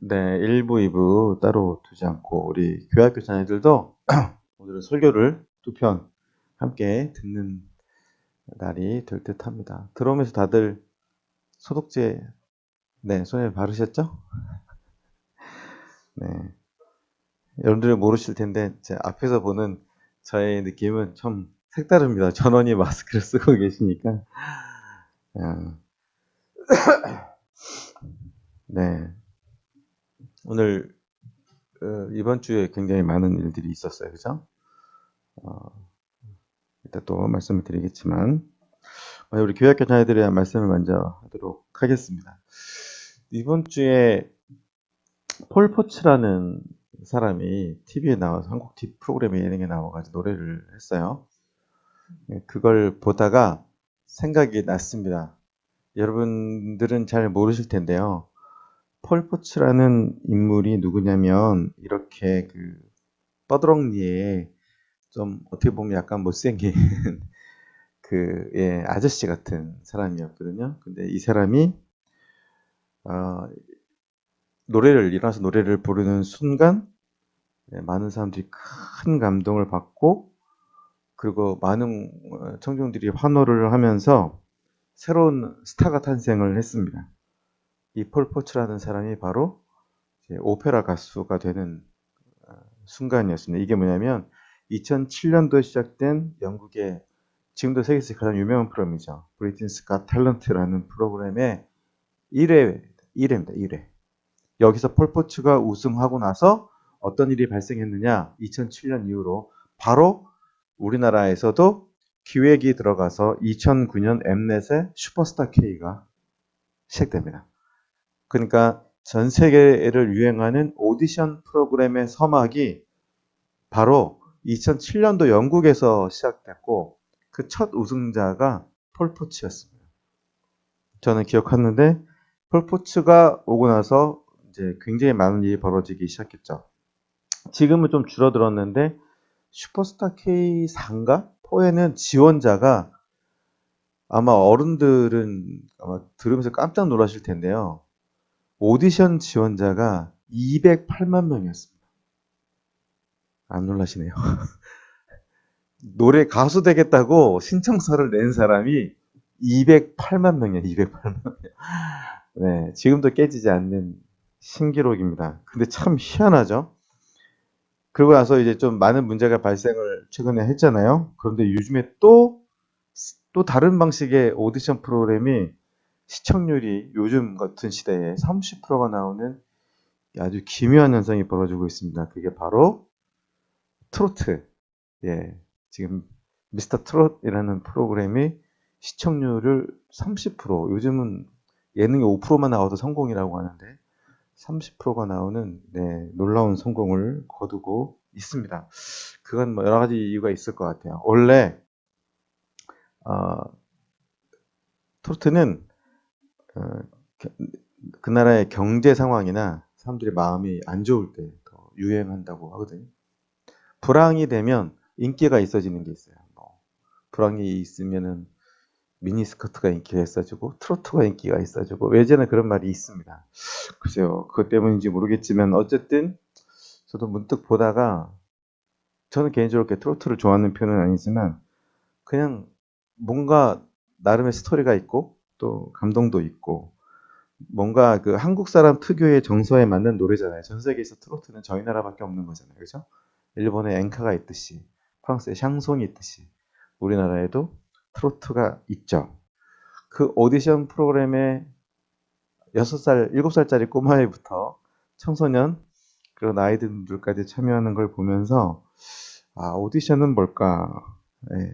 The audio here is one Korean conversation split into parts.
네, 1부, 2부 따로 두지 않고 우리 교회학교 자녀들도 오늘 설교를 두 편 함께 듣는 날이 될 듯합니다. 들어오면서 다들 소독제 손에 바르셨죠? 네, 여러분들은 모르실 텐데 제 앞에서 보는 저의 느낌은 좀 색다릅니다. 전원이 마스크를 쓰고 계시니까. 아, 네, 오늘 이번 주에 굉장히 많은 일들이 있었어요, 그죠? 어, 이따 또 말씀을 드리겠지만. 우리 교회학교 자녀들에 대한 말씀을 먼저 하도록 하겠습니다. 이번 주에 폴 포츠라는 사람이 TV에 나와서 한국 TV 프로그램에 예능에 나와가지고 노래를 했어요. 그걸 보다가 생각이 났습니다. 여러분들은 잘 모르실 텐데요. 폴 포츠라는 인물이 누구냐면 이렇게 그 뻐드렁니에 좀 어떻게 보면 약간 못생긴 아저씨 같은 사람이었거든요. 근데 이 사람이 어, 일어나서 노래를 부르는 순간 많은 사람들이 큰 감동을 받고 그리고 많은 청중들이 환호를 하면서 새로운 스타가 탄생을 했습니다. 이 폴 포츠라는 사람이 바로 오페라 가수가 되는 순간이었습니다. 이게 뭐냐면 2007년도에 시작된 영국의 지금도 세계에서 가장 유명한 프로그램이죠. 브리티스 갓 탤런트라는 프로그램의 1회입니다. 1회. 여기서 폴 포츠가 우승하고 나서 어떤 일이 발생했느냐? 2007년 이후로 바로 우리나라에서도 기획이 들어가서 2009년 엠넷의 슈퍼스타 K가 시작됩니다. 그러니까 전 세계를 유행하는 오디션 프로그램의 서막이 바로 2007년도 영국에서 시작됐고 그 첫 우승자가 폴 포츠였습니다. 저는 기억하는데 폴 포츠가 오고 나서 이제 굉장히 많은 일이 벌어지기 시작했죠. 지금은 좀 줄어들었는데 슈퍼스타 K4인가? 4에는 지원자가 아마 어른들은 아마 들으면서 깜짝 놀라실 텐데요. 오디션 지원자가 208만 명이었습니다. 안 놀라시네요. 노래 가수 되겠다고 신청서를 낸 사람이 208만 명이에요. 208만 명. 네, 지금도 깨지지 않는 신기록입니다. 근데 참 희한하죠? 그러고 나서 이제 좀 많은 문제가 발생을 최근에 했잖아요. 그런데 요즘에 또 다른 방식의 오디션 프로그램이 시청률이 요즘 같은 시대에 30%가 나오는 아주 기묘한 현상이 벌어지고 있습니다. 그게 바로 트로트. 예. 지금 미스터 트롯이라는 프로그램이 시청률을 30%, 요즘은 예능에 5%만 나와도 성공이라고 하는데 30%가 나오는 놀라운 성공을 거두고 있습니다. 그건 뭐 여러 가지 이유가 있을 것 같아요. 원래 어, 트로트는 어, 그 나라의 경제 상황이나 사람들의 마음이 안 좋을 때 더 유행한다고 하거든요. 불황이 되면 인기가 있어지는 게 있어요. 뭐, 불황이 있으면은 미니스커트가 인기가 있어지고 트로트가 인기가 있어지고 외제는 그런 말이 있습니다. 글쎄요, 그것 때문인지 모르겠지만 어쨌든 저도 문득 보다가 저는 개인적으로 이렇게 트로트를 좋아하는 편은 아니지만 그냥 뭔가 나름의 스토리가 있고 또 감동도 있고 뭔가 그 한국 사람 특유의 정서에 맞는 노래잖아요. 전 세계에서 트로트는 저희 나라밖에 없는 거잖아요. 그죠? 일본에 엔카가 있듯이 프랑스에 샹송이 있듯이 우리나라에도 트로트가 있죠. 그 오디션 프로그램에 6살, 7살짜리 꼬마애부터 청소년 그런 아이들까지 참여하는 걸 보면서 아, 오디션은 뭘까? 예.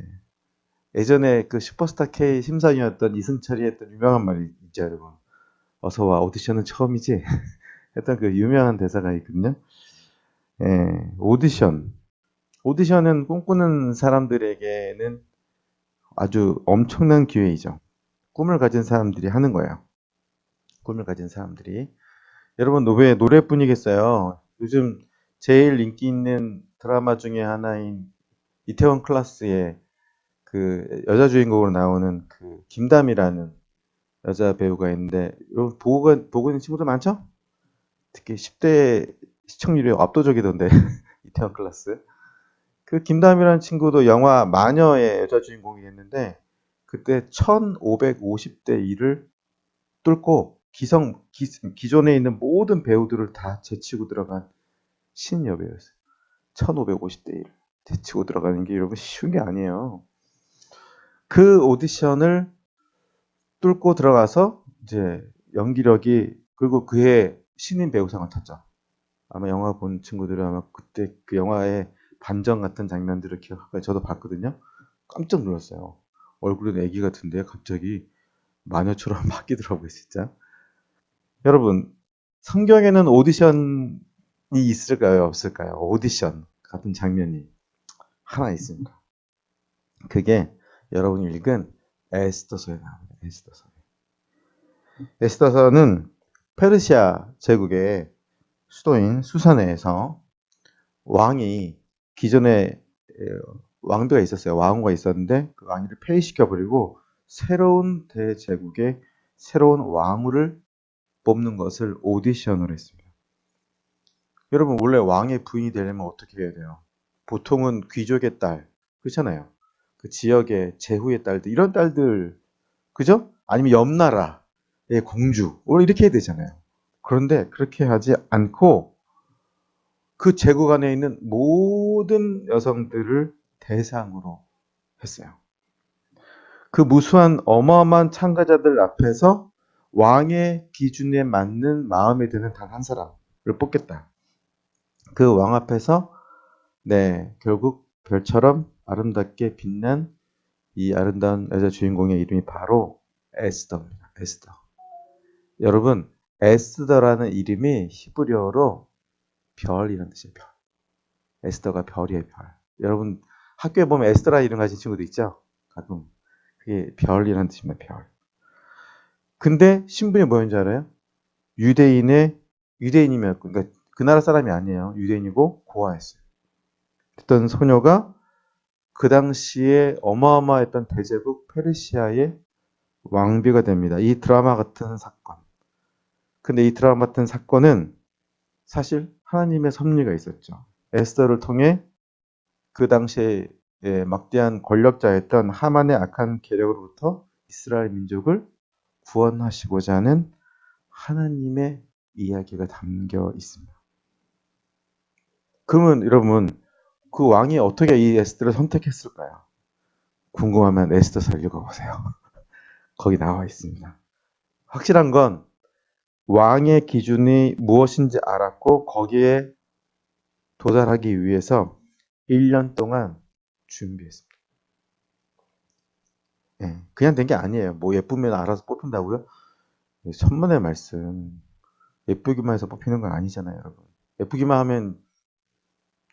예전에 그 슈퍼스타 K 심사위원이었던 이승철이 했던 유명한 말이 있죠, 여러분. 어서 와, 오디션은 처음이지? 했던 그 유명한 대사가 있거든요. 예, 오디션. 오디션은 꿈꾸는 사람들에게는 아주 엄청난 기회이죠. 꿈을 가진 사람들이 하는 거예요. 꿈을 가진 사람들이. 여러분, 왜 노래뿐이겠어요? 요즘 제일 인기 있는 드라마 중에 하나인 이태원 클라스의 그 여자 주인공으로 나오는 그 김담이라는 여자 배우가 있는데, 보고 있는 친구들 많죠? 특히 10대 시청률이 압도적이던데 이태원 클라스. 그 김다미라는 친구도 영화 마녀의 여자 주인공이 했는데 그때 1550대 1을 뚫고 기존에 있는 모든 배우들을 다 제치고 들어간 신여배우였어요. 1550대 1을 제치고 들어가는 게 여러분 쉬운 게 아니에요. 그 오디션을 뚫고 들어가서 이제 연기력이 그리고 그해 신인 배우상을 탔죠. 아마 영화 본 친구들은 아마 그때 그 영화의 반전 같은 장면들을 기억할 거예요. 저도 봤거든요. 깜짝 놀랐어요. 얼굴은 애기 같은데 갑자기 마녀처럼 바뀌더라고요, 진짜. 여러분, 성경에는 오디션이 있을까요, 없을까요? 오디션 같은 장면이 하나 있습니다. 그게 여러분이 읽은 에스더서에 나옵니다. 에스더서. 에스더서는 페르시아 제국의 수도인 수산에서 왕이 기존에 왕비가 있었어요. 왕후가 있었는데 그 왕위를 폐위시켜버리고 새로운 대제국의 새로운 왕후를 뽑는 것을 오디션으로 했습니다. 여러분 원래 왕의 부인이 되려면 어떻게 해야 돼요? 보통은 귀족의 딸, 그렇잖아요. 그 지역의 제후의 딸들, 이런 딸들, 그죠? 아니면 옆 나라의 공주, 원래 이렇게 해야 되잖아요. 그런데 그렇게 하지 않고 그 제국 안에 있는 모든 여성들을 대상으로 했어요. 그 무수한 어마어마한 참가자들 앞에서 왕의 기준에 맞는 마음에 드는 단 한 사람을 뽑겠다. 그 왕 앞에서 네, 결국 별처럼 아름답게 빛난 이 아름다운 여자 주인공의 이름이 바로 에스더입니다. 에스더. 여러분, 에스더라는 이름이 히브리어로 별이라는 뜻이에요. 별. 에스더가 별이에요, 별. 여러분 학교에 보면 에스더라 이름 가진 친구도 있죠? 가끔. 그게 별이라는 뜻입니다, 별. 근데 신분이 뭐였는지 알아요? 유대인이면, 그러니까 그 나라 사람이 아니에요. 유대인이고 고아였어요. 어떤 소녀가 그 당시에 어마어마했던 대제국 페르시아의 왕비가 됩니다. 이 드라마 같은 사건. 근데 이 드라마 같은 사건은 사실 하나님의 섭리가 있었죠. 에스더를 통해 그 당시에 막대한 권력자였던 하만의 악한 계략으로부터 이스라엘 민족을 구원하시고자 하는 하나님의 이야기가 담겨 있습니다. 그러면 여러분 그 왕이 어떻게 이 에스더를 선택했을까요? 궁금하면 에스더서 읽어보세요. 거기 나와 있습니다. 확실한 건 왕의 기준이 무엇인지 알았고 거기에 도달하기 위해서 1년 동안 준비했습니다. 그냥 된 게 아니에요. 뭐 예쁘면 알아서 뽑힌다고요? 천만의 말씀. 예쁘기만 해서 뽑히는 건 아니잖아요, 여러분. 예쁘기만 하면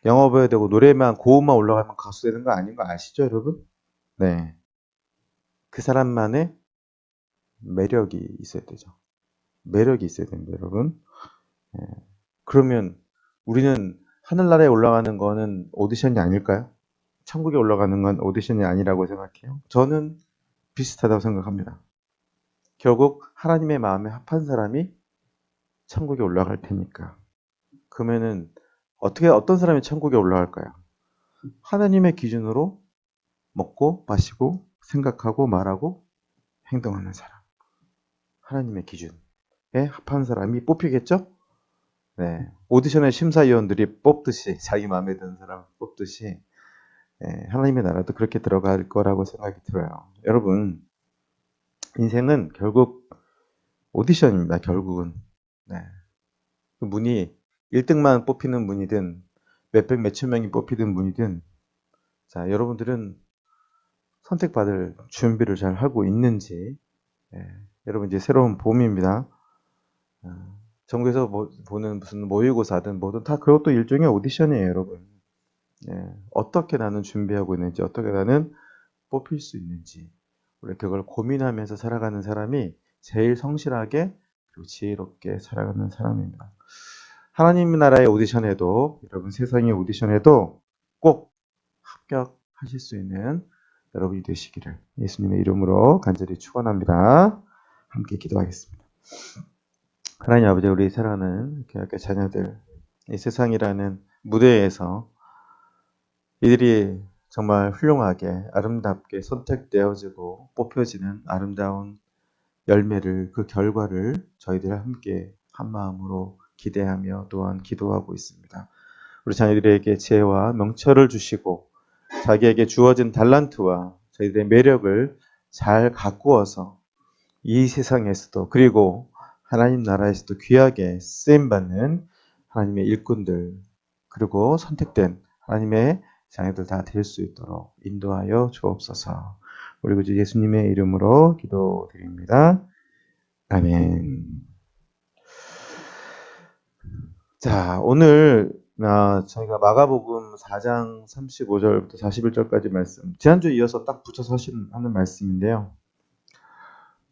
영어 배워야 되고 노래만 고음만 올라가면 가수 되는 거 아닌 거 아시죠, 여러분? 네. 그 사람만의 매력이 있어야 되죠. 매력이 있어야 됩니다, 여러분. 예. 그러면 우리는 하늘나라에 올라가는 거는 오디션이 아닐까요? 천국에 올라가는 건 오디션이 아니라고 생각해요. 저는 비슷하다고 생각합니다. 결국 하나님의 마음에 합한 사람이 천국에 올라갈 테니까. 그러면은 어떤 사람이 천국에 올라갈까요? 하나님의 기준으로 먹고 마시고 생각하고 말하고 행동하는 사람. 하나님의 기준에 합한 사람이 뽑히겠죠? 네. 오디션의 심사위원들이 뽑듯이 자기 마음에 드는 사람을 뽑듯이 하나님의 나라도 그렇게 들어갈 거라고 생각이 들어요. 여러분 인생은 결국 오디션입니다. 결국은. 네. 그 문이 1등만 뽑히는 문이든 몇백 몇천 명이 뽑히는 문이든 자 여러분들은 선택받을 준비를 잘 하고 있는지 여러분 이제 새로운 봄입니다. 전국에서 보는 무슨 모의고사든 뭐든 다 그것도 일종의 오디션이에요, 여러분. 어떻게 나는 준비하고 있는지, 어떻게 나는 뽑힐 수 있는지, 우리 그걸 고민하면서 살아가는 사람이 제일 성실하게 그리고 지혜롭게 살아가는 사람입니다. 하나님 나라의 오디션에도 여러분 세상의 오디션에도 꼭 합격하실 수 있는 여러분이 되시기를 예수님의 이름으로 간절히 축원합니다. 함께 기도하겠습니다. 하나님 아버지, 우리 사랑하는 교회 자녀들, 이 세상이라는 무대에서 이들이 정말 훌륭하게 아름답게 선택되어지고 뽑혀지는 아름다운 열매를, 그 결과를 저희들 함께 한 마음으로 기대하며 또한 기도하고 있습니다. 우리 자녀들에게 지혜와 명철을 주시고 자기에게 주어진 달란트와 저희들의 매력을 잘 가꾸어서 이 세상에서도, 그리고 하나님 나라에서도 귀하게 쓰임받는 하나님의 일꾼들, 그리고 선택된 하나님의 자녀들 다 될 수 있도록 인도하여 주옵소서. 우리 구주 예수님의 이름으로 기도드립니다. 아멘. 자, 오늘 저희가 마가복음 4장 35절부터 41절까지 말씀, 지난주에 이어서 딱 붙여서 하는 말씀인데요.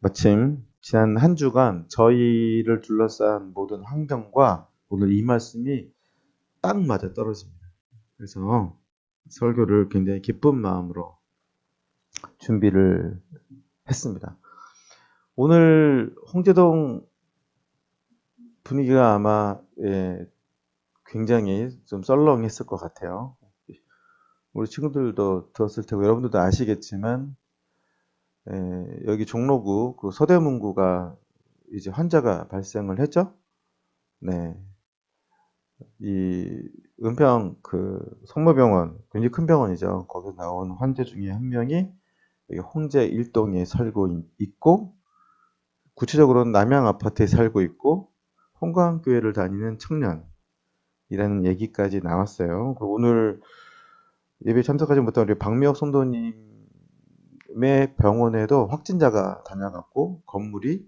마침 지난 한 주간 저희를 둘러싼 모든 환경과 오늘 이 말씀이 딱 맞아 떨어집니다. 그래서 설교를 굉장히 기쁜 마음으로 준비를 했습니다. 오늘 홍제동 분위기가 아마 굉장히 좀 썰렁했을 것 같아요. 우리 친구들도 들었을 테고 여러분들도 아시겠지만 여기 종로구 그 서대문구가 이제 환자가 발생을 했죠. 네, 이 은평 그 성모병원, 굉장히 큰 병원이죠. 거기서 나온 환자 중에 한 명이 여기 홍제 1동에 살고 있고, 구체적으로는 남양 아파트에 살고 있고 홍광교회를 다니는 청년이라는 얘기까지 나왔어요. 그리고 오늘 예배 참석하지 못한 우리 박미혁 성도님의 병원에도 확진자가 다녀갔고 건물이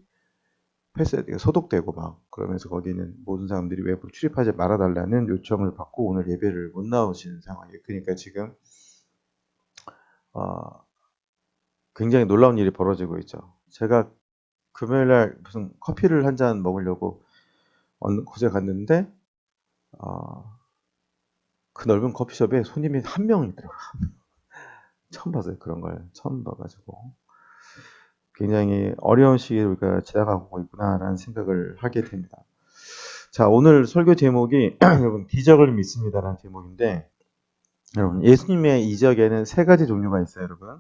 소독되고 막 그러면서 거기는 모든 사람들이 외부로 출입하지 말아달라는 요청을 받고 오늘 예배를 못 나오시는 상황이에요. 그러니까 지금 굉장히 놀라운 일이 벌어지고 있죠. 제가 금요일날 무슨 커피를 한 잔 먹으려고 어느 곳에 갔는데 그 넓은 커피숍에 손님이 한 명이더라고요. 처음 봤어요. 그런 걸 처음 봐가지고 굉장히 어려운 시기를 우리가 지나가고 있구나라는 생각을 하게 됩니다. 자, 오늘 설교 제목이 여러분 기적을 믿습니다라는 제목인데, 여러분 예수님의 이적에는 세 가지 종류가 있어요. 여러분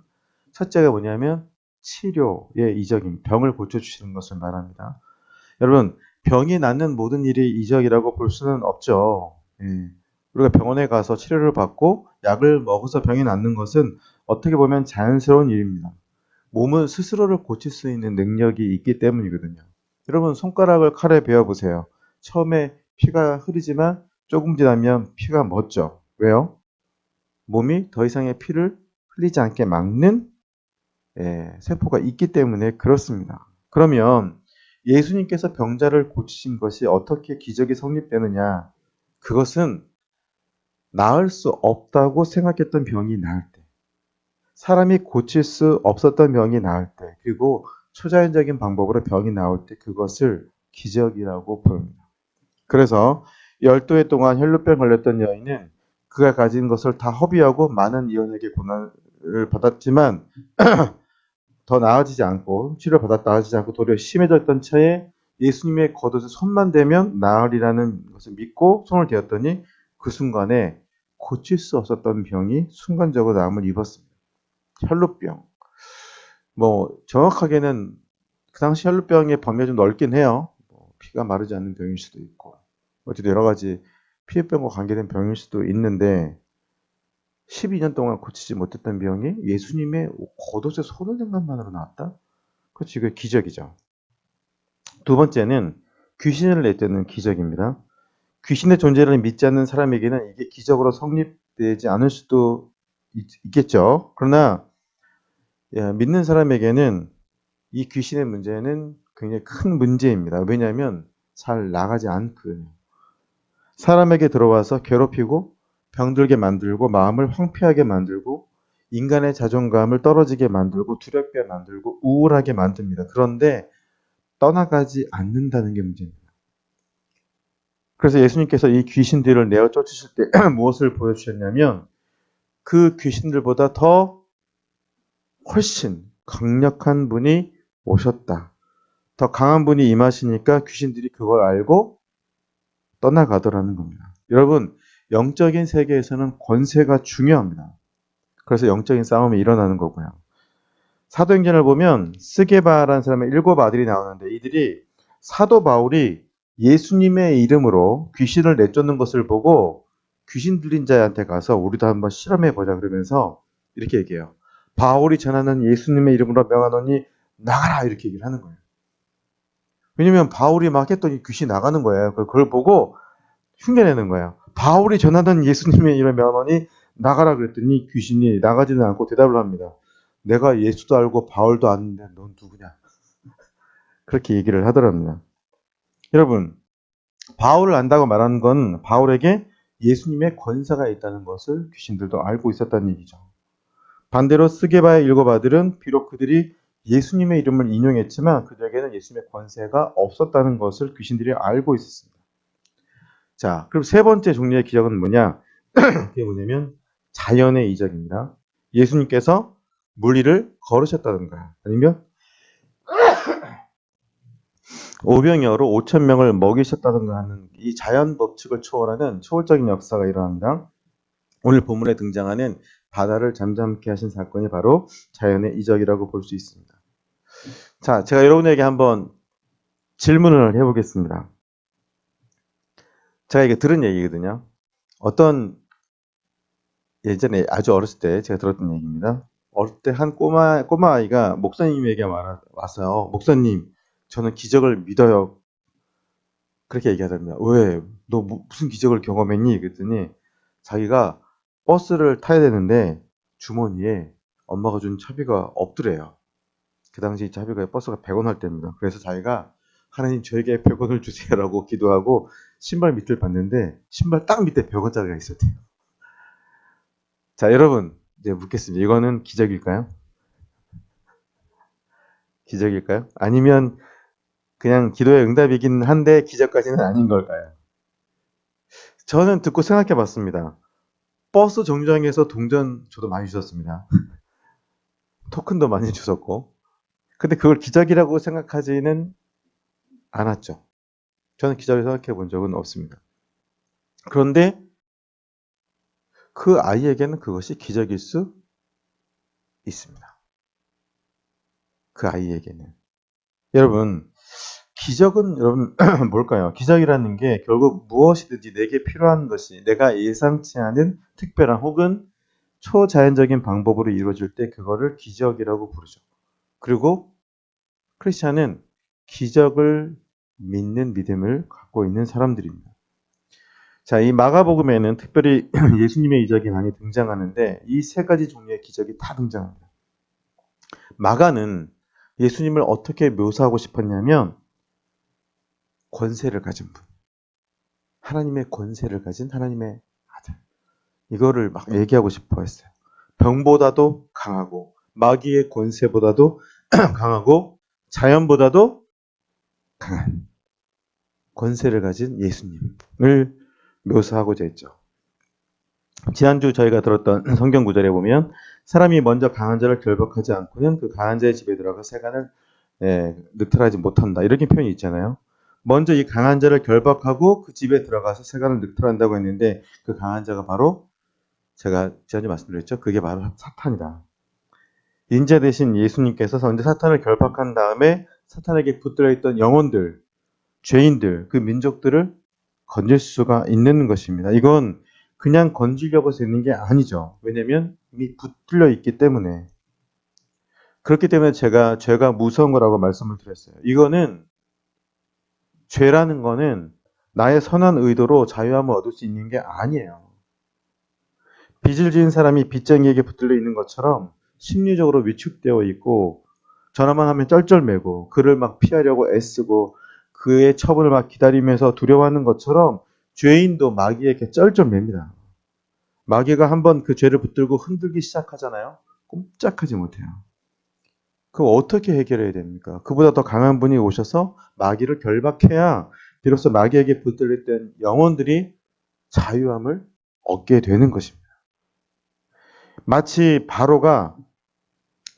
첫째가 뭐냐면 치료의 이적입니다. 병을 고쳐주시는 것을 말합니다. 여러분 병이 낫는 모든 일이 이적이라고 볼 수는 없죠. 우리가 병원에 가서 치료를 받고 약을 먹어서 병이 낫는 것은 어떻게 보면 자연스러운 일입니다. 몸은 스스로를 고칠 수 있는 능력이 있기 때문이거든요. 여러분 손가락을 칼에 베어보세요. 처음에 피가 흐르지만 조금 지나면 피가 멎죠. 왜요? 몸이 더 이상의 피를 흘리지 않게 막는 세포가 있기 때문에 그렇습니다. 그러면 예수님께서 병자를 고치신 것이 어떻게 기적이 성립되느냐? 그것은 나을 수 없다고 생각했던 병이 나을 때, 사람이 고칠 수 없었던 병이 나을 때, 그리고 초자연적인 방법으로 병이 나올 때 그것을 기적이라고 부릅니다. 그래서 12해 동안 혈루병 걸렸던 여인은 그가 가진 것을 다 허비하고 많은 이원에게 고난을 받았지만 더 나아지지 않고, 치료받았다 나아지지 않고 도리어 심해졌던 차에 예수님의 겉옷에 손만 대면 나으리라는 것을 믿고 손을 대었더니 그 순간에 고칠 수 없었던 병이 순간적으로 나음을 입었습니다. 혈루병. 정확하게는 그 당시 혈루병의 범위가 좀 넓긴 해요. 피가 마르지 않는 병일 수도 있고, 어쨌든 여러 가지 피부병과 관계된 병일 수도 있는데 12년 동안 고치지 못했던 병이 예수님의 겉옷에 손을 댄 것만으로 나왔다? 그렇지, 그 기적이죠. 두 번째는 귀신을 내쫓는 기적입니다. 귀신의 존재를 믿지 않는 사람에게는 이게 기적으로 성립되지 않을 수도 있겠죠. 그러나 믿는 사람에게는 이 귀신의 문제는 굉장히 큰 문제입니다. 왜냐하면 잘 나가지 않거든요. 사람에게 들어와서 괴롭히고 병들게 만들고 마음을 황폐하게 만들고 인간의 자존감을 떨어지게 만들고 두렵게 만들고 우울하게 만듭니다. 그런데 떠나가지 않는다는 게 문제입니다. 그래서 예수님께서 이 귀신들을 내어 쫓으실 때 무엇을 보여주셨냐면 그 귀신들보다 더 훨씬 강력한 분이 오셨다. 더 강한 분이 임하시니까 귀신들이 그걸 알고 떠나가더라는 겁니다. 여러분, 영적인 세계에서는 권세가 중요합니다. 그래서 영적인 싸움이 일어나는 거고요. 사도행전을 보면 스게바라는 사람의 7 아들이 나오는데 이들이 사도 바울이 예수님의 이름으로 귀신을 내쫓는 것을 보고 귀신 들린 자한테 가서 우리도 한번 실험해보자 그러면서 이렇게 얘기해요. 바울이 전하는 예수님의 이름으로 명하노니 나가라 이렇게 얘기를 하는 거예요. 왜냐면 바울이 막 했더니 귀신이 나가는 거예요. 그걸 보고 흉내내는 거예요. 바울이 전하는 예수님의 이름으로 명하노니 나가라 그랬더니 귀신이 나가지는 않고 대답을 합니다. 내가 예수도 알고 바울도 아는데 넌 누구냐? 그렇게 얘기를 하더랍니다. 여러분, 바울을 안다고 말하는 건 바울에게 예수님의 권세가 있다는 것을 귀신들도 알고 있었다는 얘기죠. 반대로 스게바의 7 아들은 비록 그들이 예수님의 이름을 인용했지만 그들에게는 예수님의 권세가 없었다는 것을 귀신들이 알고 있었습니다. 자, 그럼 세 번째 종류의 기적은 뭐냐? 그게 뭐냐면 자연의 이적입니다. 예수님께서 물 위를 걸으셨다든가 아니면 오병이어로 5,000명을 먹이셨다든가 하는 이 자연 법칙을 초월하는 초월적인 역사가 일어납니다. 오늘 본문에 등장하는 바다를 잠잠케 하신 사건이 바로 자연의 이적이라고 볼 수 있습니다. 자, 제가 여러분에게 한번 질문을 해보겠습니다. 제가 이게 들은 얘기거든요. 어떤 예전에 아주 어렸을 때 제가 들었던 얘기입니다. 어릴 때 한 꼬마 아이가 목사님에게 와서요. 목사님, 저는 기적을 믿어요. 그렇게 얘기하더랍니다. 왜? 너 무슨 기적을 경험했니? 그랬더니 자기가 버스를 타야 되는데 주머니에 엄마가 준 차비가 없더래요. 그 당시 차비가 버스가 100원 할 때입니다. 그래서 자기가 하나님 저에게 100원을 주세요라고 기도하고 신발 밑을 봤는데 신발 딱 밑에 100원짜리가 있었대요. 자, 여러분 이제 묻겠습니다. 이거는 기적일까요? 기적일까요? 아니면 그냥 기도의 응답이긴 한데 기적까지는 아닌 걸까요? 저는 듣고 생각해 봤습니다. 버스 정류장에서 동전 저도 많이 주셨습니다. 토큰도 많이 주셨고. 근데 그걸 기적이라고 생각하지는 않았죠. 저는 기적이라고 생각해 본 적은 없습니다. 그런데 그 아이에게는 그것이 기적일 수 있습니다. 그 아이에게는. 여러분, 기적은 여러분 뭘까요? 기적이라는 게 결국 무엇이든지 내게 필요한 것이 내가 예상치 않은 특별한 혹은 초자연적인 방법으로 이루어질 때 그거를 기적이라고 부르죠. 그리고 크리스찬은 기적을 믿는 믿음을 갖고 있는 사람들입니다. 자, 이 마가복음에는 특별히 예수님의 이적이 많이 등장하는데 이 세 가지 종류의 기적이 다 등장합니다. 마가는 예수님을 어떻게 묘사하고 싶었냐면 권세를 가진 분. 하나님의 권세를 가진 하나님의 아들. 이거를 막 얘기하고 싶어 했어요. 병보다도 강하고 마귀의 권세보다도 강하고 자연보다도 강한 권세를 가진 예수님을 묘사하고자 했죠. 지난주 저희가 들었던 성경 구절에 보면 사람이 먼저 강한 자를 결박하지 않고는 그 강한 자의 집에 들어가 세간을 늑탈하지 못한다. 이렇게 표현이 있잖아요. 먼저 이 강한 자를 결박하고 그 집에 들어가서 세간을 늑탈한다고 했는데 그 강한 자가 바로 제가 지난주 말씀드렸죠. 그게 바로 사탄이다. 인자 대신 예수님께서 먼저 사탄을 결박한 다음에 사탄에게 붙들어 있던 영혼들, 죄인들, 그 민족들을 건질 수가 있는 것입니다. 이건 그냥 건지려고 해서 있는 게 아니죠. 왜냐하면 이미 붙들려 있기 때문에. 그렇기 때문에 제가 죄가 무서운 거라고 말씀을 드렸어요. 이거는 죄라는 거는 나의 선한 의도로 자유함을 얻을 수 있는 게 아니에요. 빚을 지은 사람이 빚쟁이에게 붙들려 있는 것처럼 심리적으로 위축되어 있고 전화만 하면 쩔쩔매고 그를 막 피하려고 애쓰고 그의 처분을 막 기다리면서 두려워하는 것처럼 죄인도 마귀에게 쩔쩔맵니다. 마귀가 한번 그 죄를 붙들고 흔들기 시작하잖아요. 꼼짝하지 못해요. 그럼 어떻게 해결해야 됩니까? 그보다 더 강한 분이 오셔서 마귀를 결박해야 비로소 마귀에게 붙들렸던 영혼들이 자유함을 얻게 되는 것입니다. 마치 바로가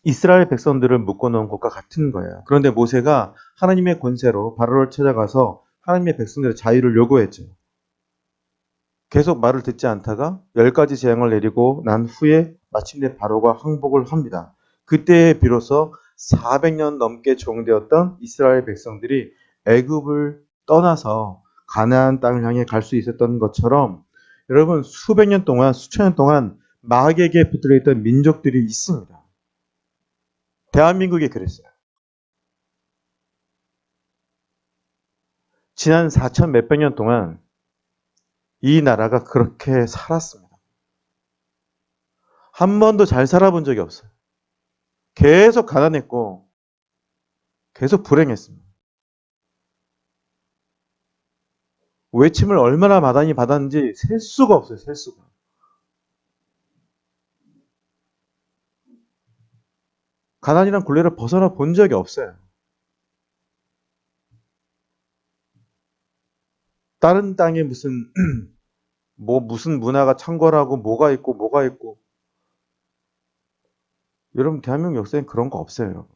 이스라엘 백성들을 묶어놓은 것과 같은 거예요. 그런데 모세가 하나님의 권세로 바로를 찾아가서 하나님의 백성들의 자유를 요구했죠. 계속 말을 듣지 않다가 10가지 재앙을 내리고 난 후에 마침내 바로가 항복을 합니다. 그때에 비로소 400년 넘게 종되었던 이스라엘 백성들이 애굽을 떠나서 가나안 땅을 향해 갈 수 있었던 것처럼 여러분 수백 년 동안 수천 년 동안 마귀에게 붙들려 있던 민족들이 있습니다. 대한민국이 그랬어요. 지난 4천 몇백 년 동안 이 나라가 그렇게 살았습니다. 한 번도 잘 살아본 적이 없어요. 계속 가난했고 계속 불행했습니다. 외침을 얼마나 많이 받았는지 셀 수가 없어요. 셀 수가. 가난이란 굴레를 벗어나 본 적이 없어요. 다른 땅에 무슨 무슨 문화가 창궐하고 뭐가 있고 여러분 대한민국 역사엔 그런 거 없어요.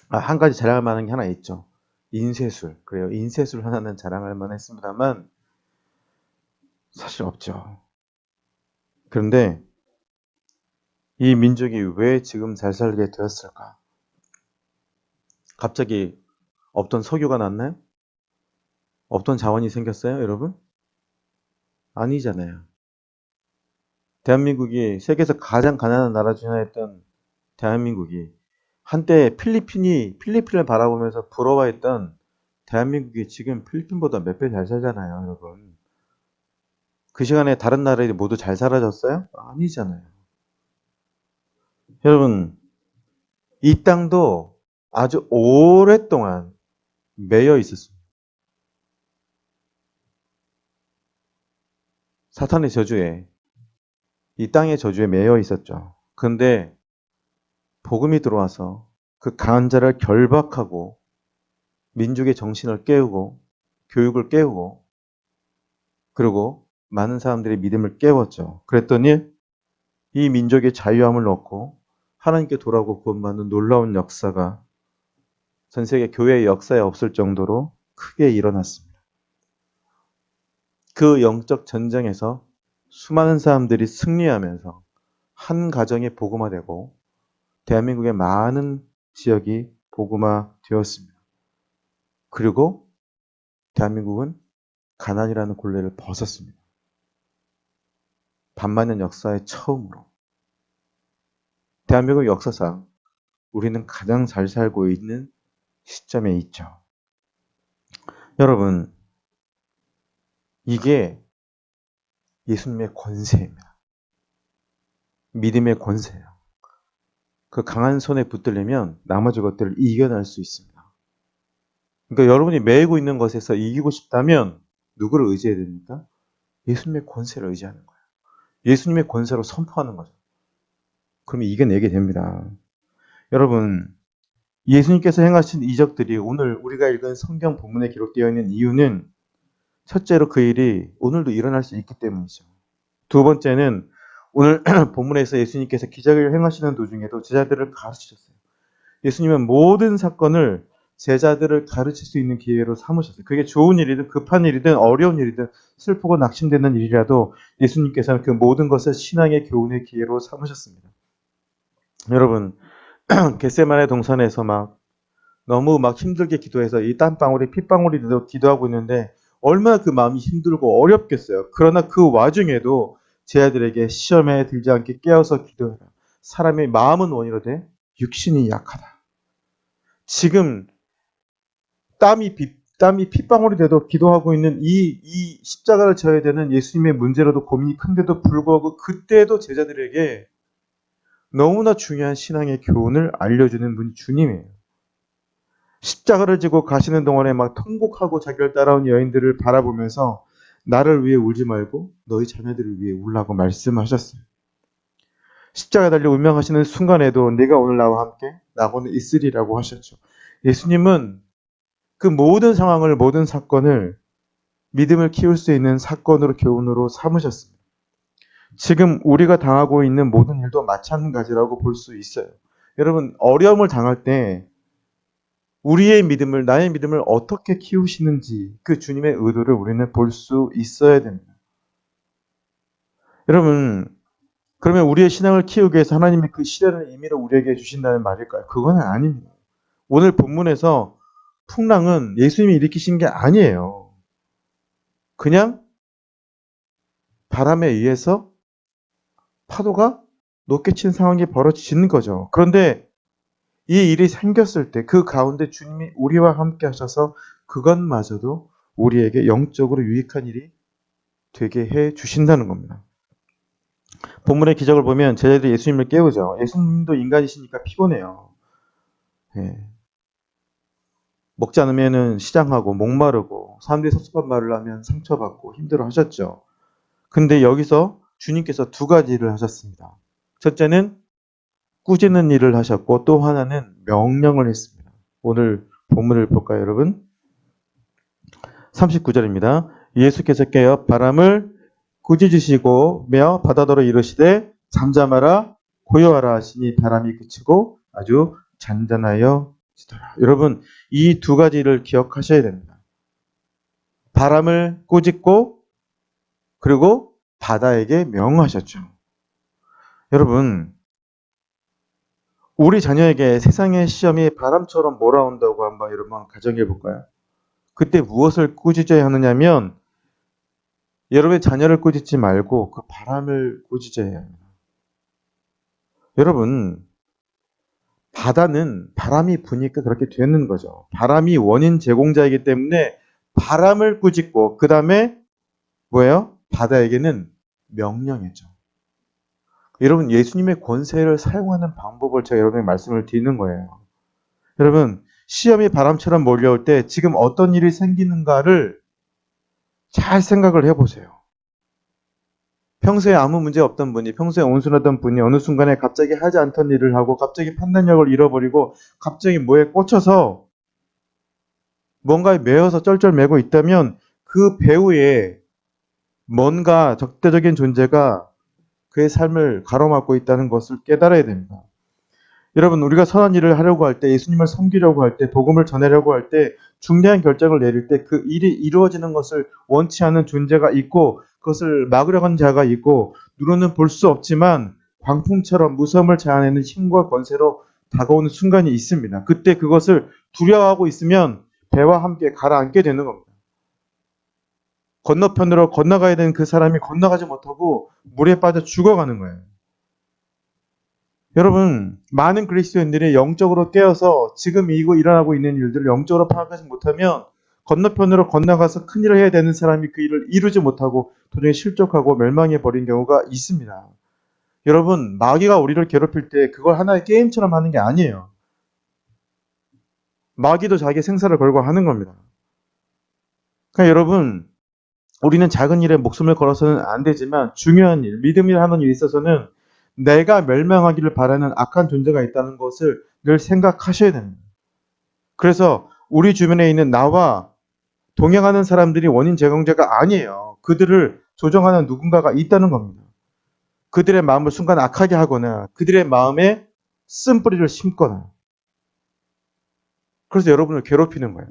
한 가지 자랑할 만한 게 하나 있죠. 인쇄술. 그래요. 인쇄술 하나는 자랑할 만했습니다만 사실 없죠. 그런데 이 민족이 왜 지금 잘 살게 되었을까? 갑자기 없던 석유가 났나요? 없던 자원이 생겼어요, 여러분? 아니잖아요. 대한민국이 세계에서 가장 가난한 나라 중 하나였던 대한민국이 한때 필리핀을 바라보면서 부러워했던 대한민국이 지금 필리핀보다 몇 배 잘 살잖아요, 여러분. 그 시간에 다른 나라들이 모두 잘 살아졌어요? 아니잖아요. 여러분, 이 땅도 아주 오랫동안 매여 있었습니다. 사탄의 저주에, 이 땅의 저주에 매여 있었죠. 그런데 복음이 들어와서 그 강한 자를 결박하고 민족의 정신을 깨우고 교육을 깨우고 그리고 많은 사람들의 믿음을 깨웠죠. 그랬더니 이 민족의 자유함을 얻고 하나님께 돌아오고 구원받는 놀라운 역사가 전 세계 교회의 역사에 없을 정도로 크게 일어났습니다. 그 영적 전쟁에서 수많은 사람들이 승리하면서 한 가정이 복음화되고 대한민국의 많은 지역이 복음화되었습니다. 그리고 대한민국은 가난이라는 굴레를 벗었습니다. 반만년 역사의 처음으로. 대한민국 역사상 우리는 가장 잘 살고 있는 시점에 있죠. 여러분, 이게 예수님의 권세입니다. 믿음의 권세예요. 그 강한 손에 붙들리면 나머지 것들을 이겨낼 수 있습니다. 그러니까 여러분이 매이고 있는 것에서 이기고 싶다면 누구를 의지해야 됩니까? 예수님의 권세를 의지하는 거예요. 예수님의 권세로 선포하는 거죠. 그러면 이겨내게 됩니다. 여러분, 예수님께서 행하신 이적들이 오늘 우리가 읽은 성경 본문에 기록되어 있는 이유는 첫째로 그 일이 오늘도 일어날 수 있기 때문이죠. 두 번째는 오늘 본문에서 예수님께서 기적을 행하시는 도중에도 제자들을 가르치셨어요. 예수님은 모든 사건을 제자들을 가르칠 수 있는 기회로 삼으셨어요. 그게 좋은 일이든 급한 일이든 어려운 일이든 슬프고 낙심되는 일이라도 예수님께서는 그 모든 것을 신앙의 교훈의 기회로 삼으셨습니다. 여러분, 겟세마네 동산에서 너무 힘들게 기도해서 이 땀방울이 핏방울이 돼도 기도하고 있는데 얼마나 그 마음이 힘들고 어렵겠어요. 그러나 그 와중에도 제 아들에게 시험에 들지 않게 깨어서 기도해라. 사람의 마음은 원이로되 육신이 약하다. 지금 땀이 핏방울이 돼도 기도하고 있는 이 십자가를 져야 되는 예수님의 문제로도 고민이 큰데도 불구하고 그때도 제자들에게 너무나 중요한 신앙의 교훈을 알려주는 분이 주님이에요. 십자가를 지고 가시는 동안에 통곡하고 자기를 따라온 여인들을 바라보면서 나를 위해 울지 말고 너희 자녀들을 위해 울라고 말씀하셨어요. 십자가 달려 운명하시는 순간에도 네가 오늘 나와 함께 나고는 있으리라고 하셨죠. 예수님은 그 모든 상황을 모든 사건을 믿음을 키울 수 있는 사건으로 교훈으로 삼으셨습니다. 지금 우리가 당하고 있는 모든 일도 마찬가지라고 볼 수 있어요. 여러분 어려움을 당할 때 우리의 믿음을, 나의 믿음을 어떻게 키우시는지 그 주님의 의도를 우리는 볼 수 있어야 됩니다. 여러분, 그러면 우리의 신앙을 키우기 위해서 하나님이 그 시련을 임의로 우리에게 주신다는 말일까요? 그건 아닙니다. 오늘 본문에서 풍랑은 예수님이 일으키신 게 아니에요. 그냥 바람에 의해서 파도가 높게 친 상황이 벌어지는 거죠. 그런데 이 일이 생겼을 때 그 가운데 주님이 우리와 함께 하셔서 그것마저도 우리에게 영적으로 유익한 일이 되게 해 주신다는 겁니다. 본문의 기적을 보면 제자들이 예수님을 깨우죠. 예수님도 인간이시니까 피곤해요. 예. 먹지 않으면 시장하고 목마르고 사람들이 섭섭한 말을 하면 상처받고 힘들어 하셨죠. 근데 여기서 주님께서 두 가지를 하셨습니다. 첫째는 꾸짖는 일을 하셨고 또 하나는 명령을 했습니다. 오늘 본문을 볼까요, 여러분? 39절입니다. 예수께서 깨어 바람을 꾸짖으시고 며 바다더러 이르시되 잠잠하라 고요하라 하시니 바람이 그치고 아주 잔잔하여지더라. 여러분, 이 두 가지를 기억하셔야 됩니다. 바람을 꾸짖고 그리고 바다에게 명하셨죠. 여러분, 우리 자녀에게 세상의 시험이 바람처럼 몰아온다고 한번 여러분 가정해 볼까요? 그때 무엇을 꾸짖어야 하느냐면 여러분의 자녀를 꾸짖지 말고 그 바람을 꾸짖어야 합니다. 여러분, 바다는 바람이 부니까 그렇게 되는 거죠. 바람이 원인 제공자이기 때문에 바람을 꾸짖고 그 다음에 뭐예요? 바다에게는 명령이죠. 여러분, 예수님의 권세를 사용하는 방법을 제가 여러분에게 말씀을 드리는 거예요. 여러분, 시험이 바람처럼 몰려올 때 지금 어떤 일이 생기는가를 잘 생각을 해보세요. 평소에 아무 문제 없던 분이, 평소에 온순하던 분이 어느 순간에 갑자기 하지 않던 일을 하고 갑자기 판단력을 잃어버리고 갑자기 뭐에 꽂혀서 뭔가에 매여서 쩔쩔매고 있다면 그 배후에 뭔가 적대적인 존재가 그의 삶을 가로막고 있다는 것을 깨달아야 됩니다. 여러분, 우리가 선한 일을 하려고 할 때, 예수님을 섬기려고 할 때, 복음을 전하려고 할 때, 중대한 결정을 내릴 때 그 일이 이루어지는 것을 원치 않는 존재가 있고 그것을 막으려고 하는 자가 있고 눈으로는 볼 수 없지만 광풍처럼 무서움을 자아내는 힘과 권세로 다가오는 순간이 있습니다. 그때 그것을 두려워하고 있으면 배와 함께 가라앉게 되는 겁니다. 건너편으로 건너가야 되는 그 사람이 건너가지 못하고 물에 빠져 죽어가는 거예요. 여러분, 많은 그리스도인들이 영적으로 깨어서 지금 일어나고 있는 일들을 영적으로 파악하지 못하면 건너편으로 건너가서 큰일을 해야 되는 사람이 그 일을 이루지 못하고 도중에 실족하고 멸망해 버린 경우가 있습니다. 여러분, 마귀가 우리를 괴롭힐 때 그걸 하나의 게임처럼 하는 게 아니에요. 마귀도 자기 생사를 걸고 하는 겁니다. 그러니까 여러분, 우리는 작은 일에 목숨을 걸어서는 안 되지만 중요한 일, 믿음이라 하는 일에 있어서는 내가 멸망하기를 바라는 악한 존재가 있다는 것을 늘 생각하셔야 됩니다. 그래서 우리 주변에 있는 나와 동행하는 사람들이 원인 제공자가 아니에요. 그들을 조정하는 누군가가 있다는 겁니다. 그들의 마음을 순간 악하게 하거나 그들의 마음에 쓴뿌리를 심거나 그래서 여러분을 괴롭히는 거예요.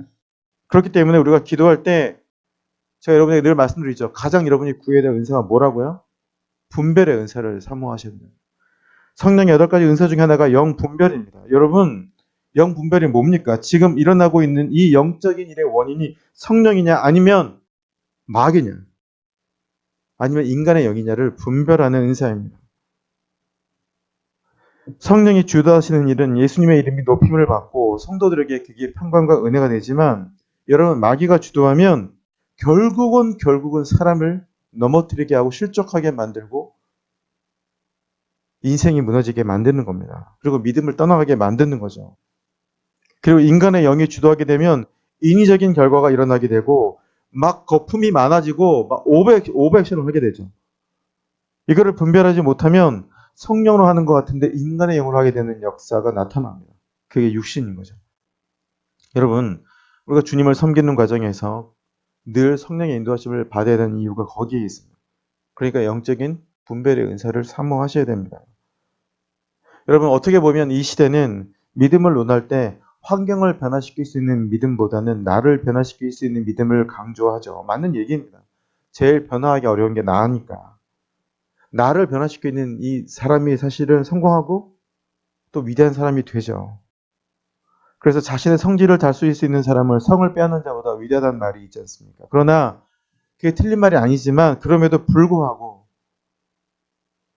그렇기 때문에 우리가 기도할 때 제가 여러분에게 늘 말씀드리죠. 가장 여러분이 구해야 될 은사가 뭐라고요? 분별의 은사를 사모하셔야 돼요. 성령의 8가지 은사 중에 하나가 영분별입니다. 여러분, 영분별이 뭡니까? 지금 일어나고 있는 이 영적인 일의 원인이 성령이냐 아니면 마귀냐 아니면 인간의 영이냐를 분별하는 은사입니다. 성령이 주도하시는 일은 예수님의 이름이 높임을 받고 성도들에게 그게 평강과 은혜가 되지만 여러분, 마귀가 주도하면 결국은 사람을 넘어뜨리게 하고 실족하게 만들고 인생이 무너지게 만드는 겁니다. 그리고 믿음을 떠나가게 만드는 거죠. 그리고 인간의 영이 주도하게 되면 인위적인 결과가 일어나게 되고 막 거품이 많아지고 막 오버액션을 하게 되죠. 이거를 분별하지 못하면 성령으로 하는 것 같은데 인간의 영으로 하게 되는 역사가 나타납니다. 그게 육신인 거죠. 여러분, 우리가 주님을 섬기는 과정에서 늘 성령의 인도하심을 받아야 되는 이유가 거기에 있습니다. 그러니까 영적인 분별의 은사를 사모하셔야 됩니다. 여러분, 어떻게 보면 이 시대는 믿음을 논할 때 환경을 변화시킬 수 있는 믿음보다는 나를 변화시킬 수 있는 믿음을 강조하죠. 맞는 얘기입니다. 제일 변화하기 어려운 게 나니까. 나를 변화시키는 이 사람이 사실은 성공하고 또 위대한 사람이 되죠. 그래서 자신의 성질을 다스릴 수 있는 사람을 성을 빼앗는 자보다 위대하다는 말이 있지 않습니까? 그러나 그게 틀린 말이 아니지만 그럼에도 불구하고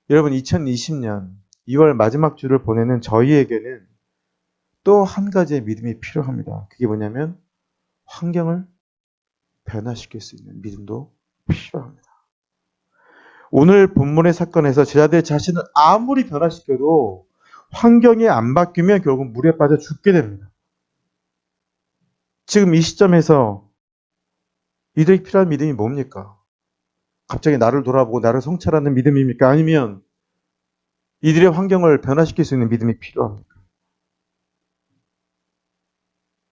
여러분 2020년 2월 마지막 주를 보내는 저희에게는 또 한 가지의 믿음이 필요합니다. 그게 뭐냐면 환경을 변화시킬 수 있는 믿음도 필요합니다. 오늘 본문의 사건에서 제자들 자신을 아무리 변화시켜도 환경이 안 바뀌면 결국 물에 빠져 죽게 됩니다. 지금 이 시점에서 이들에게 필요한 믿음이 뭡니까? 갑자기 나를 돌아보고 나를 성찰하는 믿음입니까? 아니면 이들의 환경을 변화시킬 수 있는 믿음이 필요합니까?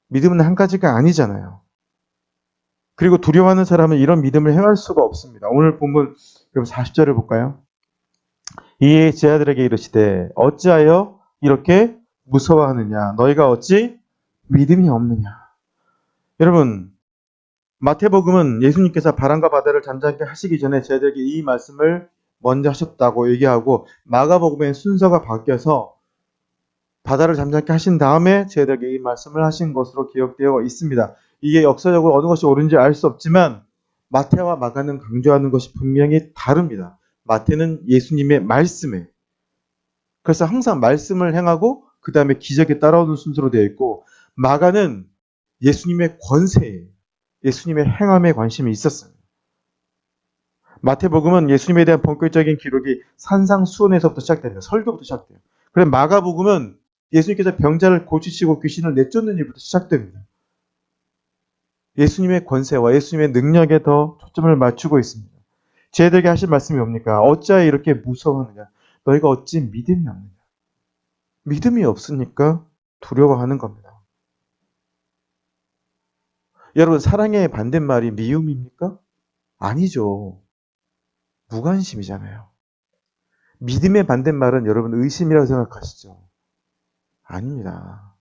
믿음은 한 가지가 아니잖아요. 그리고 두려워하는 사람은 이런 믿음을 행할 수가 없습니다. 오늘 본문 40절을 볼까요? 이에 제자들에게 이르시되 어찌하여 이렇게 무서워하느냐? 너희가 어찌 믿음이 없느냐? 여러분, 마태복음은 예수님께서 바람과 바다를 잠잠케 하시기 전에 제자들에게 이 말씀을 먼저 하셨다고 얘기하고, 마가복음의 순서가 바뀌어서 바다를 잠잠케 하신 다음에 제자들에게 이 말씀을 하신 것으로 기억되어 있습니다. 이게 역사적으로 어느 것이 옳은지 알 수 없지만 마태와 마가는 강조하는 것이 분명히 다릅니다. 마태는 예수님의 말씀에, 그래서 항상 말씀을 행하고 그 다음에 기적이 따라오는 순서로 되어 있고, 마가는 예수님의 권세에, 예수님의 행함에 관심이 있었어요. 마태복음은 예수님에 대한 본격적인 기록이 산상수훈에서부터 시작됩니다. 설교부터 시작돼요. 그런데 마가복음은 예수님께서 병자를 고치시고 귀신을 내쫓는 일부터 시작됩니다. 예수님의 권세와 예수님의 능력에 더 초점을 맞추고 있습니다. 제자들에게 하신 말씀이 뭡니까? 어찌하여 이렇게 무서워하느냐? 너희가 어찌 믿음이 없느냐? 믿음이 없으니까 두려워하는 겁니다. 여러분, 사랑의 반대말이 미움입니까? 아니죠. 무관심이잖아요. 믿음의 반대말은 여러분 의심이라고 생각하시죠? 아닙니다.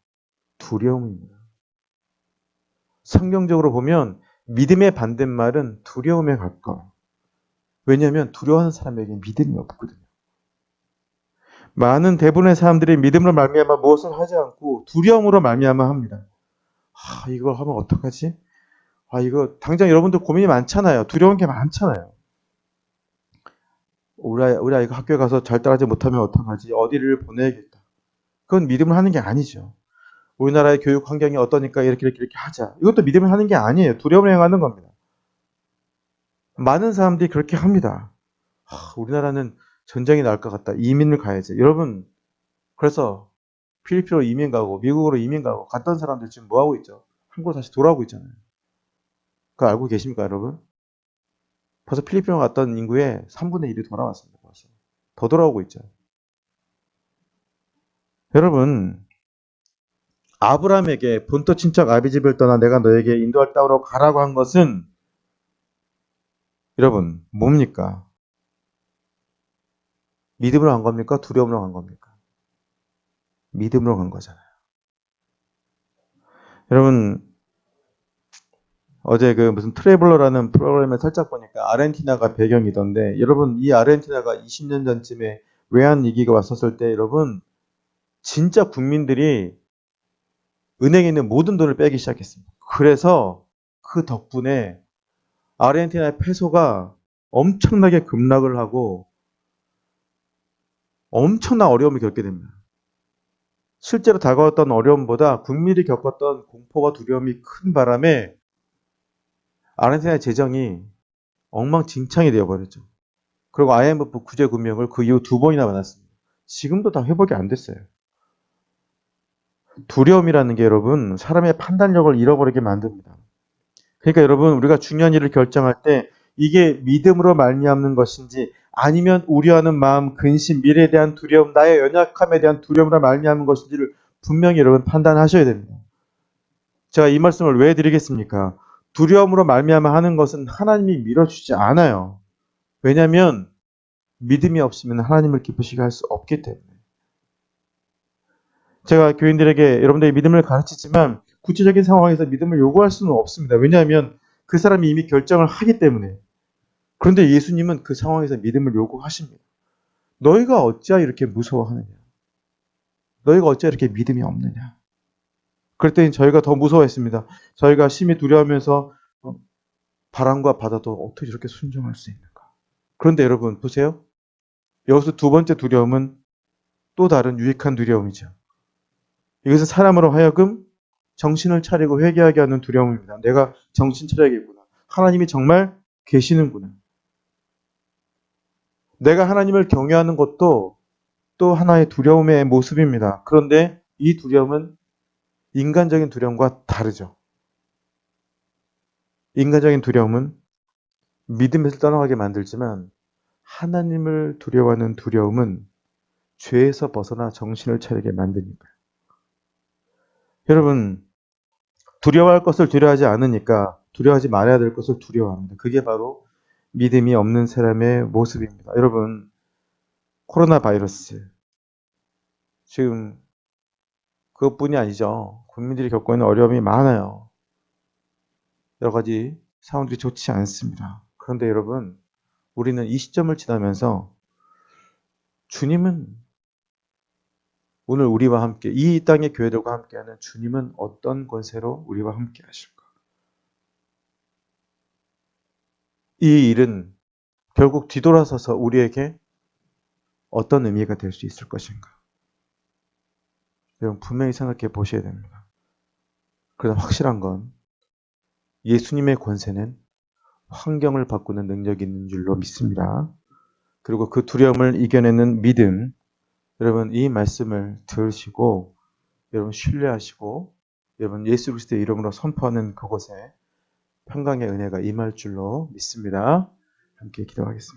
두려움입니다. 성경적으로 보면 믿음의 반대말은 두려움에 가까워요. 왜냐하면 두려워하는 사람에게 믿음이 없거든요. 많은 대부분의 사람들이 믿음으로 말미암아 무엇을 하지 않고 두려움으로 말미암아 합니다. 이걸 하면 어떡하지? 이거 당장 여러분들 고민이 많잖아요. 두려운 게 많잖아요. 우리 아이가 학교에 가서 잘 따라하지 못하면 어떡하지? 어디를 보내야겠다. 그건 믿음을 하는 게 아니죠. 우리나라의 교육 환경이 어떠니까 이렇게 하자. 이것도 믿음을 하는 게 아니에요. 두려움을 행하는 겁니다. 많은 사람들이 그렇게 합니다. 우리나라는 전쟁이 날 것 같다. 이민을 가야지. 여러분, 그래서 필리핀으로 이민 가고 미국으로 이민 가고 갔던 사람들 지금 뭐 하고 있죠? 한국으로 다시 돌아오고 있잖아요. 그거 알고 계십니까, 여러분? 벌써 필리핀으로 갔던 인구의 3분의 1이 돌아왔습니다. 벌써. 더 돌아오고 있죠. 여러분, 아브라함에게 본토 친척 아비집을 떠나 내가 너에게 인도할 땅으로 가라고 한 것은 여러분 뭡니까? 믿음으로 간 겁니까? 두려움으로 간 겁니까? 믿음으로 간 거잖아요. 여러분, 어제 무슨 트래블러라는 프로그램을 살짝 보니까 아르헨티나가 배경이던데, 여러분 이 아르헨티나가 20년 전쯤에 외환 위기가 왔었을 때 여러분 진짜 국민들이 은행에 있는 모든 돈을 빼기 시작했습니다. 그래서 그 덕분에 아르헨티나의 페소가 엄청나게 급락을 하고 엄청난 어려움을 겪게 됩니다. 실제로 다가왔던 어려움보다 국민이 겪었던 공포와 두려움이 큰 바람에 아르헨티나의 재정이 엉망진창이 되어버렸죠. 그리고 IMF 구제금융을 그 이후 2번이나 만났습니다. 지금도 다 회복이 안 됐어요. 두려움이라는 게 여러분 사람의 판단력을 잃어버리게 만듭니다. 그러니까 여러분 우리가 중요한 일을 결정할 때 이게 믿음으로 말미암는 것인지 아니면 우려하는 마음, 근심, 미래에 대한 두려움, 나의 연약함에 대한 두려움으로 말미암는 것인지를 분명히 여러분 판단하셔야 됩니다. 제가 이 말씀을 왜 드리겠습니까? 두려움으로 말미암아 하는 것은 하나님이 밀어주지 않아요. 왜냐하면 믿음이 없으면 하나님을 기쁘시게 할 수 없기 때문에. 제가 교인들에게 여러분들의 믿음을 가르치지만 구체적인 상황에서 믿음을 요구할 수는 없습니다. 왜냐하면 그 사람이 이미 결정을 하기 때문에. 그런데 예수님은 그 상황에서 믿음을 요구하십니다. 너희가 어찌하여 이렇게 무서워하느냐? 너희가 어찌하여 이렇게 믿음이 없느냐? 그럴 때는 저희가 더 무서워했습니다. 저희가 심히 두려워하면서 바람과 바다도 어떻게 저렇게 순종할 수 있는가? 그런데 여러분 보세요. 여기서 두 번째 두려움은 또 다른 유익한 두려움이죠. 이것은 사람으로 하여금 정신을 차리고 회개하게 하는 두려움입니다. 내가 정신 차려야겠구나. 하나님이 정말 계시는구나. 내가 하나님을 경외하는 것도 또 하나의 두려움의 모습입니다. 그런데 이 두려움은 인간적인 두려움과 다르죠. 인간적인 두려움은 믿음에서 떠나가게 만들지만 하나님을 두려워하는 두려움은 죄에서 벗어나 정신을 차리게 만드니까. 여러분, 두려워할 것을 두려워하지 않으니까 두려워하지 말아야 될 것을 두려워합니다. 그게 바로 믿음이 없는 사람의 모습입니다. 여러분, 코로나 바이러스 지금 그것뿐이 아니죠. 국민들이 겪고 있는 어려움이 많아요. 여러 가지 상황들이 좋지 않습니다. 그런데 여러분, 우리는 이 시점을 지나면서 주님은 오늘 우리와 함께 이 땅의 교회들과 함께하는 주님은 어떤 권세로 우리와 함께 하실까? 이 일은 결국 뒤돌아서서 우리에게 어떤 의미가 될 수 있을 것인가? 여러분 분명히 생각해 보셔야 됩니다. 그러나 확실한 건 예수님의 권세는 환경을 바꾸는 능력이 있는 줄로 믿습니다. 그리고 그 두려움을 이겨내는 믿음, 여러분 이 말씀을 들으시고 여러분 신뢰하시고 여러분 예수 그리스도의 이름으로 선포하는 그곳에 평강의 은혜가 임할 줄로 믿습니다. 함께 기도하겠습니다.